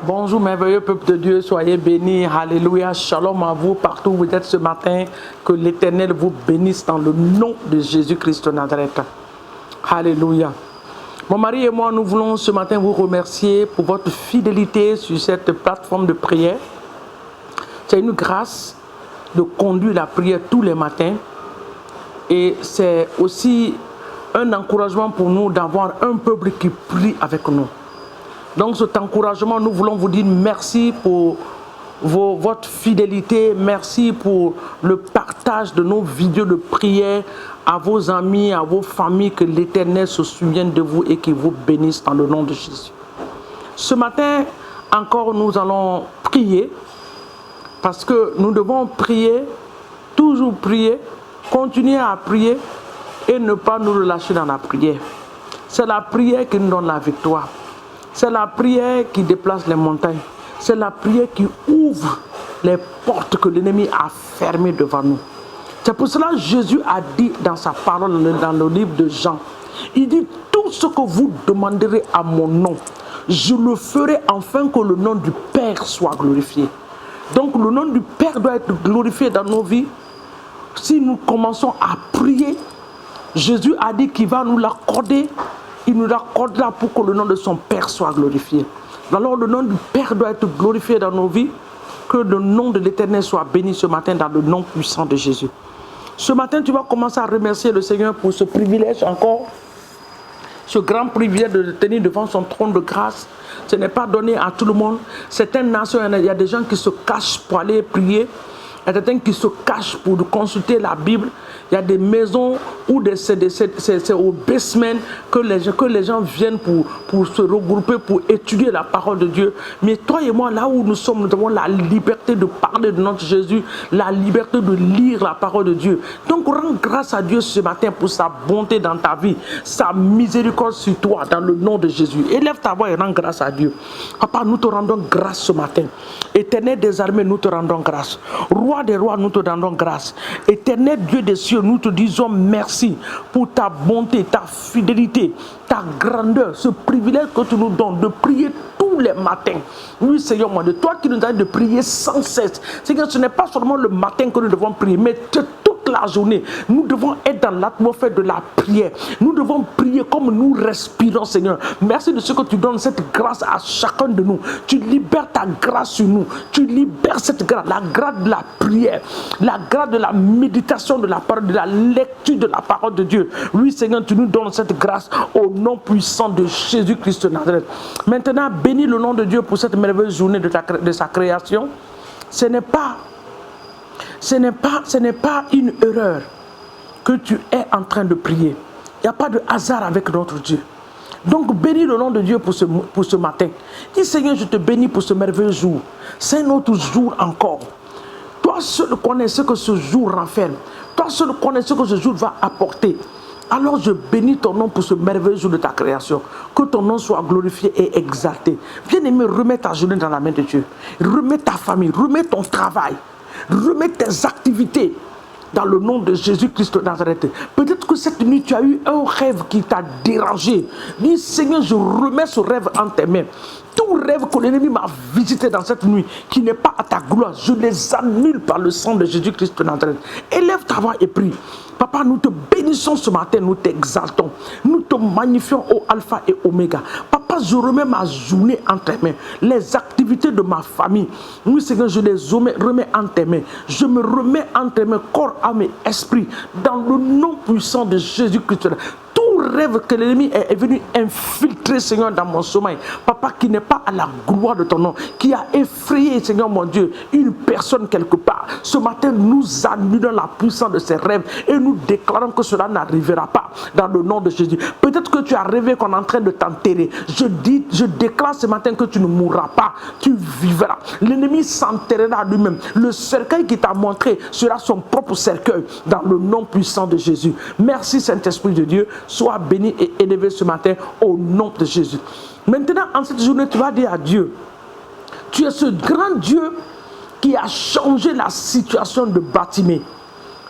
Bonjour merveilleux peuple de Dieu, soyez bénis, alléluia, shalom à vous partout où vous êtes ce matin, que l'Éternel vous bénisse dans le nom de Jésus-Christ de Nazareth. Alléluia. Mon mari et moi, nous voulons ce matin vous remercier pour votre fidélité sur cette plateforme de prière. C'est une grâce de conduire la prière tous les matins et c'est aussi un encouragement pour nous d'avoir un peuple qui prie avec nous. Donc cet encouragement, nous voulons vous dire merci pour votre fidélité, merci pour le partage de nos vidéos de prière à vos amis, à vos familles, que l'Éternel se souvienne de vous et qu'il vous bénisse dans le nom de Jésus. Ce matin, encore nous allons prier, parce que nous devons prier, toujours prier, continuer à prier et ne pas nous relâcher dans la prière. C'est la prière qui nous donne la victoire. C'est la prière qui déplace les montagnes. C'est la prière qui ouvre les portes que l'ennemi a fermées devant nous. C'est pour cela que Jésus a dit dans sa parole, dans le livre de Jean, il dit, tout ce que vous demanderez à mon nom, je le ferai afin que le nom du Père soit glorifié. Donc le nom du Père doit être glorifié dans nos vies. Si nous commençons à prier, Jésus a dit qu'il va nous l'accorder. Il nous l'accordera pour que le nom de son Père soit glorifié. Alors le nom du Père doit être glorifié dans nos vies. Que le nom de l'Éternel soit béni ce matin dans le nom puissant de Jésus. Ce matin, tu vas commencer à remercier le Seigneur pour ce privilège encore. Ce grand privilège de tenir devant son trône de grâce. Ce n'est pas donné à tout le monde. Certaines nations, il y a des gens qui se cachent pour aller prier. Il y a certains qui se cachent pour consulter la Bible. Il y a des maisons où c'est au basement que les gens viennent pour se regrouper, pour étudier la parole de Dieu. Mais toi et moi, là où nous sommes, nous avons la liberté de parler de notre Jésus, la liberté de lire la parole de Dieu. Donc rends grâce à Dieu ce matin pour sa bonté dans ta vie, sa miséricorde sur toi, dans le nom de Jésus. Élève ta voix et rends grâce à Dieu. Papa, nous te rendons grâce ce matin. Éternel des armées, nous te rendons grâce. Roi des rois, nous te rendons grâce. Éternel Dieu des cieux, nous te disons merci pour ta bonté, ta fidélité, ta grandeur, ce privilège que tu nous donnes de prier tous les matins. Oui, Seigneur, moi, de toi qui nous as de prier sans cesse. Seigneur, ce n'est pas seulement le matin que nous devons prier, mais toute la journée. Nous devons être dans l'atmosphère de la prière. Nous devons prier comme nous respirons, Seigneur. Merci de ce que tu donnes cette grâce à chacun de nous. Tu libères ta grâce sur nous. Tu libères cette grâce, la grâce de la prière, la grâce de la méditation de la parole, de la lecture de la parole de Dieu. Oui, Seigneur, tu nous donnes cette grâce au nom puissant de Jésus-Christ de Nazareth. Maintenant, bénis le nom de Dieu pour cette merveilleuse journée de sa création. Ce n'est pas une erreur que tu es en train de prier. Il n'y a pas de hasard avec notre Dieu. Donc bénis le nom de Dieu pour ce matin. Dis Seigneur, je te bénis pour ce merveilleux jour. C'est un autre jour encore. Toi seul connais ce que ce jour renferme. Toi seul connais ce que ce jour va apporter. Alors je bénis ton nom pour ce merveilleux jour de ta création. Que ton nom soit glorifié et exalté. Bien-aimé, remets ta journée dans la main de Dieu. Remets ta famille, remets ton travail. Remets tes activités dans le nom de Jésus-Christ de Nazareth. Peut-être que cette nuit, tu as eu un rêve qui t'a dérangé. Dis, Seigneur, je remets ce rêve en tes mains. Tout rêve que l'ennemi m'a visité dans cette nuit, qui n'est pas à ta gloire, je les annule par le sang de Jésus-Christ de Nazareth. Élève ta voix et prie. Papa, nous te bénissons ce matin, nous t'exaltons. Nous te magnifions au Alpha et Oméga. Papa, je remets ma journée en tes mains. Les activités de ma famille, oui Seigneur, je les remets en tes mains. Je me remets en tes mains, corps, âme et esprit, dans le nom puissant de Jésus-Christ. Tout rêve que l'ennemi est venu infiltrer, Seigneur, dans mon sommeil, Papa, qui n'est pas à la gloire de ton nom, qui a effrayé, Seigneur mon Dieu, une personne quelque part. Ce matin, nous annulons la puissance de ces rêves et nous déclarons que cela n'arrivera pas dans le nom de Jésus. Peut-être que tu as rêvé qu'on est en train de t'enterrer. Je déclare ce matin que tu ne mourras pas, tu vivras. L'ennemi s'enterrera lui-même. Le cercueil qui t'a montré sera son propre cercueil dans le nom puissant de Jésus. Merci Saint-Esprit de Dieu. Sois béni et élevé ce matin au nom de Jésus. Maintenant, en cette journée, tu vas dire à Dieu, tu es ce grand Dieu qui a changé la situation de Bartimée.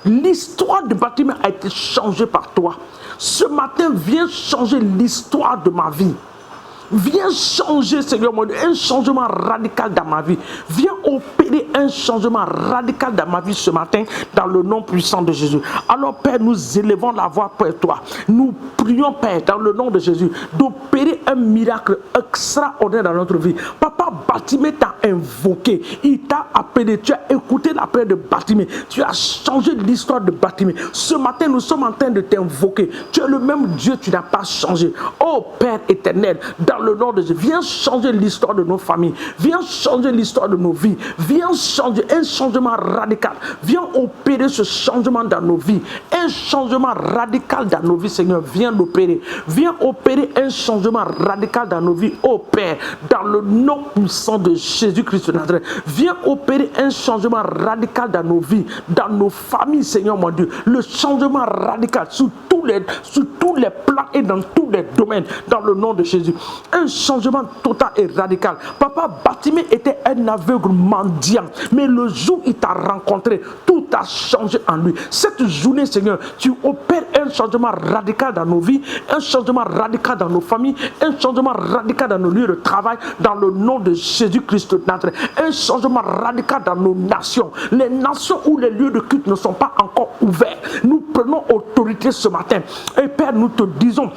L'histoire de Bartimée a été changée par toi. Ce matin, viens changer l'histoire de ma vie. Viens changer, Seigneur mon Dieu, un changement radical dans ma vie. Viens opérer un changement radical dans ma vie ce matin, dans le nom puissant de Jésus. Alors, Père, nous élevons la voix pour toi. Nous prions, Père, dans le nom de Jésus, d'opérer un miracle extraordinaire dans notre vie. Papa, Bartimée t'a invoqué. Il t'a appelé. Tu as écouté la prière de Bartimée. Tu as changé l'histoire de Bartimée. Ce matin, nous sommes en train de t'invoquer. Tu es le même Dieu, tu n'as pas changé. Oh Père éternel, dans le nom de Jésus, viens changer l'histoire de nos familles. Viens changer l'histoire de nos vies. Viens changer un changement radical. Viens opérer ce changement dans nos vies. Un changement radical dans nos vies, Seigneur. Viens l'opérer. Viens opérer un changement radical dans nos vies. Oh Père, dans le nom puissant de Jésus-Christ de Nazareth. Viens opérer un changement radical dans nos vies, dans nos familles, Seigneur mon Dieu. Le changement radical sur tous les plans et dans tous les domaines, dans le nom de Jésus. Un changement total et radical. Papa, Bartimée était un aveugle mendiant, mais le jour où il t'a rencontré, tout a changé en lui. Cette journée, Seigneur, tu opères un changement radical dans nos vies, un changement radical dans nos familles, un changement radical dans nos lieux de travail, dans le nom de Jésus-Christ de Nazareth. Un changement radical dans nos nations. Les nations où les lieux de culte ne sont pas encore ouverts. Nous prenons autorité ce matin. Et Père, nous te disons,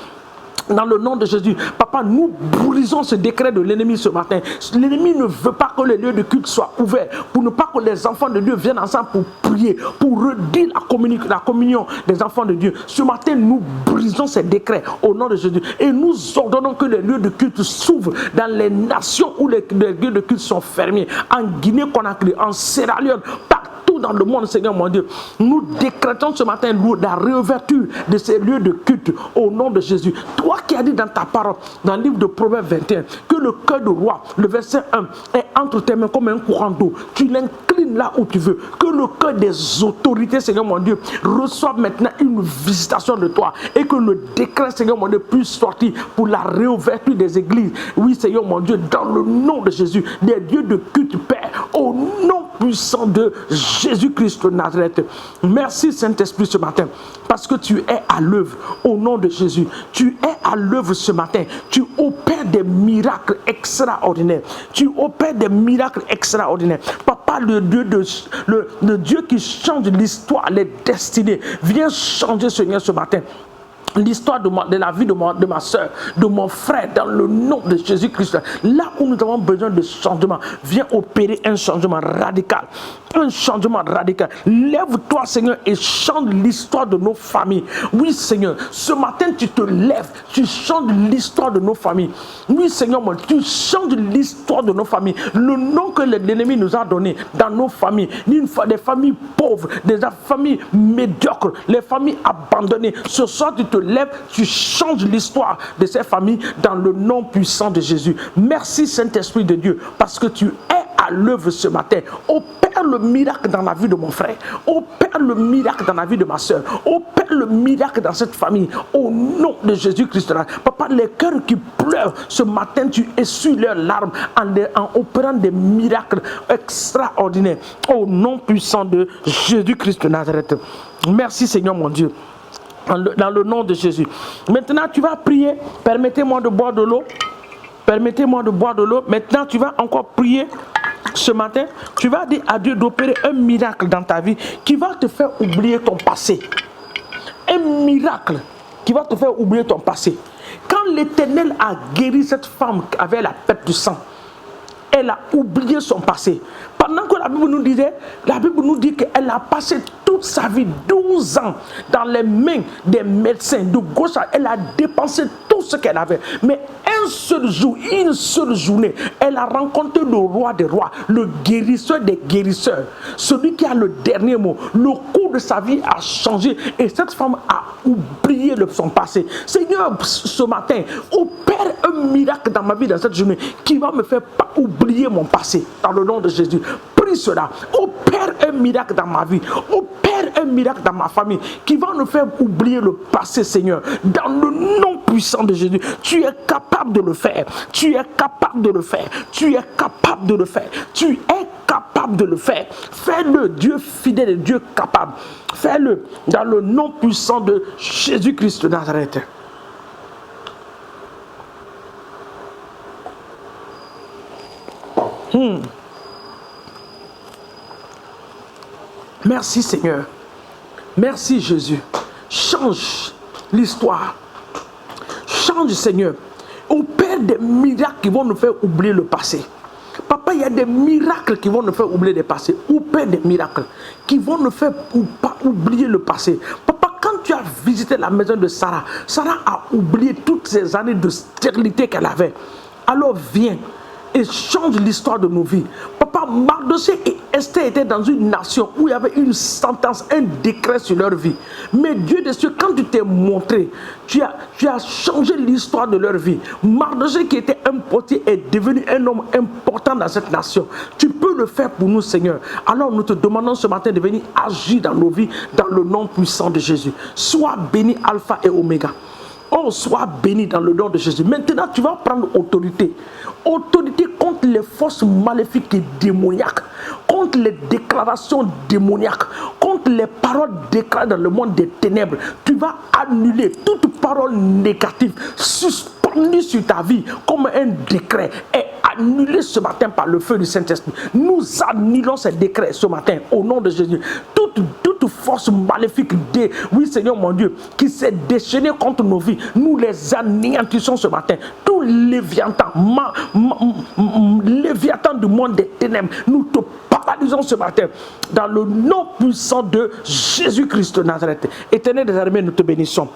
dans le nom de Jésus, Papa, nous brisons ce décret de l'ennemi ce matin. L'ennemi ne veut pas que les lieux de culte soient ouverts, pour ne pas que les enfants de Dieu viennent ensemble pour prier, pour redire la communion des enfants de Dieu. Ce matin, nous brisons ces décrets au nom de Jésus et nous ordonnons que les lieux de culte s'ouvrent dans les nations où les lieux de culte sont fermés, en Guinée-Conakry, en Sierra Leone, partout dans le monde, Seigneur mon Dieu. Nous décrétons ce matin la réouverture de ces lieux de culte au nom de Jésus. Toi qui as dit dans ta parole, dans le livre de Proverbes 21, que le cœur du roi, le verset 1, est entre tes mains comme un courant d'eau. Tu l'inclines là où tu veux. Que le cœur des autorités, Seigneur mon Dieu, reçoive maintenant une visitation de toi et que le décret, Seigneur mon Dieu, puisse sortir pour la réouverture des églises. Oui, Seigneur mon Dieu, dans le nom de Jésus, des lieux de culte, Père, au nom puissant de Jésus-Christ de Nazareth. Merci Saint-Esprit ce matin, parce que tu es à l'œuvre au nom de Jésus. Tu es à l'œuvre ce matin. Tu opères des miracles extraordinaires. Tu opères des miracles extraordinaires. Papa, le Dieu qui change l'histoire, les destinées, viens changer, Seigneur, ce matin l'histoire de la vie de ma soeur, de mon frère, dans le nom de Jésus-Christ. Là où nous avons besoin de changement, viens opérer un changement radical. Un changement radical. Lève-toi, Seigneur, et change l'histoire de nos familles. Oui, Seigneur, ce matin, tu te lèves, tu changes l'histoire de nos familles. Oui, Seigneur, tu changes l'histoire de nos familles. Le nom que l'ennemi nous a donné dans nos familles, des familles pauvres, des familles médiocres, les familles abandonnées. Ce soir, tu te lèves, tu changes l'histoire de ces familles dans le nom puissant de Jésus. Merci, Saint-Esprit de Dieu, parce que tu es à l'œuvre ce matin. Opère le miracle dans la vie de mon frère. Opère le miracle dans la vie de ma soeur. Opère le miracle dans cette famille. Au nom de Jésus-Christ. Papa, les cœurs qui pleurent ce matin, tu essuies leurs larmes en opérant des miracles extraordinaires. Au nom puissant de Jésus-Christ de Nazareth. Merci, Seigneur mon Dieu. Dans le nom de Jésus. Maintenant, tu vas prier. Permettez-moi de boire de l'eau. Permettez-moi de boire de l'eau. Maintenant, tu vas encore prier. Ce matin, tu vas dire à Dieu d'opérer un miracle dans ta vie qui va te faire oublier ton passé. Un miracle qui va te faire oublier ton passé. Quand l'Éternel a guéri cette femme avec la perte du sang, elle a oublié son passé. Pendant que la Bible nous disait, la Bible nous dit qu'elle a passé toute sa vie, 12 ans, dans les mains des médecins, de gauche à elle a dépensé tout ce qu'elle avait. Mais un seul jour, une seule journée, elle a rencontré le roi des rois, le guérisseur des guérisseurs, celui qui a le dernier mot. Le cours de sa vie a changé et cette femme a oublié son passé. Seigneur, ce matin, opère un miracle dans ma vie, dans cette journée, qui va me faire pas oublier mon passé, dans le nom de Jésus. Prie cela, opère un miracle dans ma vie, opère un miracle dans ma famille, qui va nous faire oublier le passé, Seigneur, dans le nom puissant de Jésus. Tu es capable de le faire, tu es capable de le faire, tu es capable de le faire, tu es capable de le faire. Fais-le, Dieu fidèle et Dieu capable. Fais-le dans le nom puissant de Jésus-Christ de Nazareth. Merci Seigneur. Merci Jésus. Change l'histoire. Change Seigneur. Opère des miracles qui vont nous faire oublier le passé. Papa, il y a des miracles qui vont nous faire oublier le passé. Opère des miracles qui vont nous faire pas oublier le passé. Papa, quand tu as visité la maison de Sarah, Sarah a oublié toutes ces années de stérilité qu'elle avait. Alors viens et change l'histoire de nos vies. Papa, Mardochée et Esther étaient dans une nation où il y avait une sentence, un décret sur leur vie. Mais Dieu des cieux, quand tu t'es montré, tu as changé l'histoire de leur vie. Mardochée qui était un potier est devenu un homme important dans cette nation. Tu peux le faire pour nous, Seigneur. Alors nous te demandons ce matin de venir agir dans nos vies, dans le nom puissant de Jésus. Sois béni Alpha et Oméga. Oh, sois béni dans le nom de Jésus. Maintenant, tu vas prendre autorité. Autorité contre les forces maléfiques et démoniaques, contre les déclarations démoniaques, contre les paroles déclarées dans le monde des ténèbres. Tu vas annuler toute parole négative suspendue sur ta vie comme un décret et annulée ce matin par le feu du Saint-Esprit. Nous annulons ces décrets ce matin au nom de Jésus. Toute force maléfique, oui Seigneur mon Dieu, qui s'est déchaînée contre nos vies, nous les anéantissons ce matin. Tout léviathan, léviathan du monde des ténèbres, nous te paralysons ce matin dans le nom puissant de Jésus-Christ de Nazareth. Éternel des armées, nous te bénissons.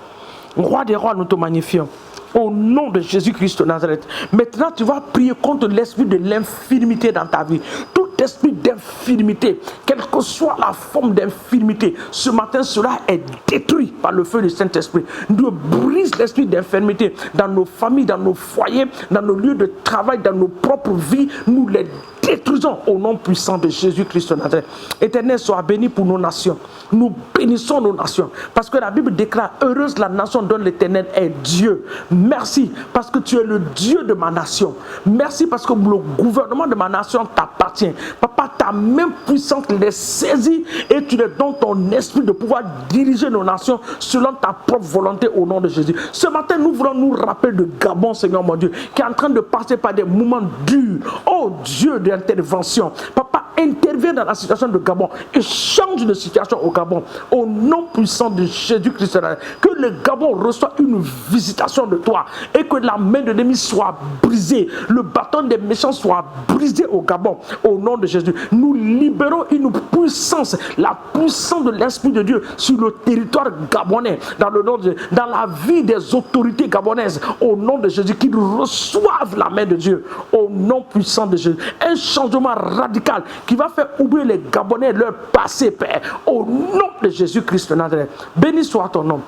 Roi des rois, nous te magnifions. Au nom de Jésus-Christ de Nazareth. Maintenant, tu vas prier contre l'esprit de l'infirmité dans ta vie. Tout esprit d'infirmité, quelle que soit la forme d'infirmité, ce matin, cela est détruit par le feu du Saint-Esprit. Nous brise l'esprit d'infirmité dans nos familles, dans nos foyers, dans nos lieux de travail, dans nos propres vies. Nous les détruisons au nom puissant de Jésus-Christ de Nazareth. Éternel, sois béni pour nos nations. Nous bénissons nos nations. Parce que la Bible déclare, heureuse la nation dont l'Éternel est Dieu. Merci parce que tu es le Dieu de ma nation. Merci parce que le gouvernement de ma nation t'appartient. Papa, ta main puissante les saisit et tu les donnes ton esprit de pouvoir diriger nos nations selon ta propre volonté au nom de Jésus. Ce matin, nous voulons nous rappeler de Gabon, Seigneur mon Dieu, qui est en train de passer par des moments durs. Oh Dieu d'intervention. Papa, interviens dans la situation de Gabon et change de situation au Gabon. Au nom puissant de Jésus-Christ, que le Gabon reçoit une visitation de toi et que la main de l'ennemi soit brisée, le bâton des méchants soit brisé au Gabon. Au nom de Jésus, nous libérons une puissance, la puissance de l'Esprit de Dieu sur le territoire gabonais, dans le nom de Dieu, dans la vie des autorités gabonaises, au nom de Jésus, qu'ils reçoivent la main de Dieu, au nom puissant de Jésus. Un changement radical qui va faire oublier les Gabonais leur passé, Père, au nom de Jésus-Christ de Nazareth. Béni soit ton nom.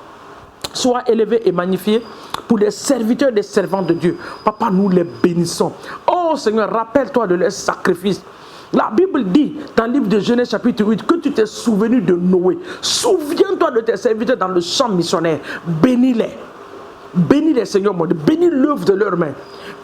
Sois élevé et magnifié pour les serviteurs et les servants de Dieu. Papa, nous les bénissons. Oh Seigneur, rappelle-toi de leur sacrifice. La Bible dit dans le livre de Genèse chapitre 8 que tu t'es souvenu de Noé. Souviens-toi de tes serviteurs dans le champ missionnaire. Bénis-les. Bénis-les, Seigneur mon Dieu. Bénis l'œuvre de leurs mains.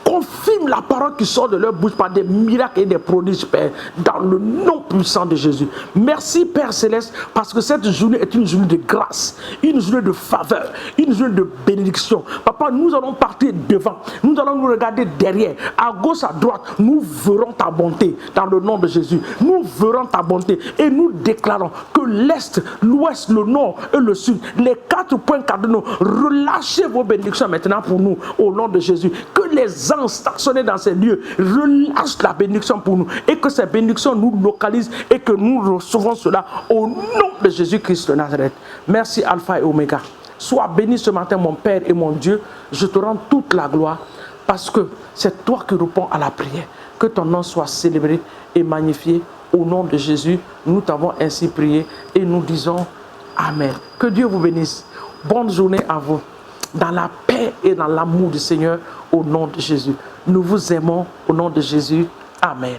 Confirme la parole qui sort de leur bouche par des miracles et des prodiges, Père, dans le nom puissant de Jésus. Merci, Père Céleste, parce que cette journée est une journée de grâce, une journée de faveur, une journée de bénédiction. Papa, nous allons partir devant, nous allons nous regarder derrière, à gauche, à droite, nous verrons ta bonté, dans le nom de Jésus. Nous verrons ta bonté et nous déclarons que l'Est, l'Ouest, le Nord et le Sud, les 4 points cardinaux, relâchez vos bénédictions maintenant pour nous, au nom de Jésus. Que les anges stationnés dans ces lieux relâchent la bénédiction pour nous et que ces bénédictions nous localisent et que nous recevons cela au nom de Jésus-Christ de Nazareth. Merci Alpha et Oméga. Sois béni ce matin mon Père et mon Dieu. Je te rends toute la gloire parce que c'est toi qui réponds à la prière. Que ton nom soit célébré et magnifié au nom de Jésus. Nous t'avons ainsi prié et nous disons Amen. Que Dieu vous bénisse. Bonne journée à vous. Dans la paix et dans l'amour du Seigneur, au nom de Jésus. Nous vous aimons au nom de Jésus. Amen.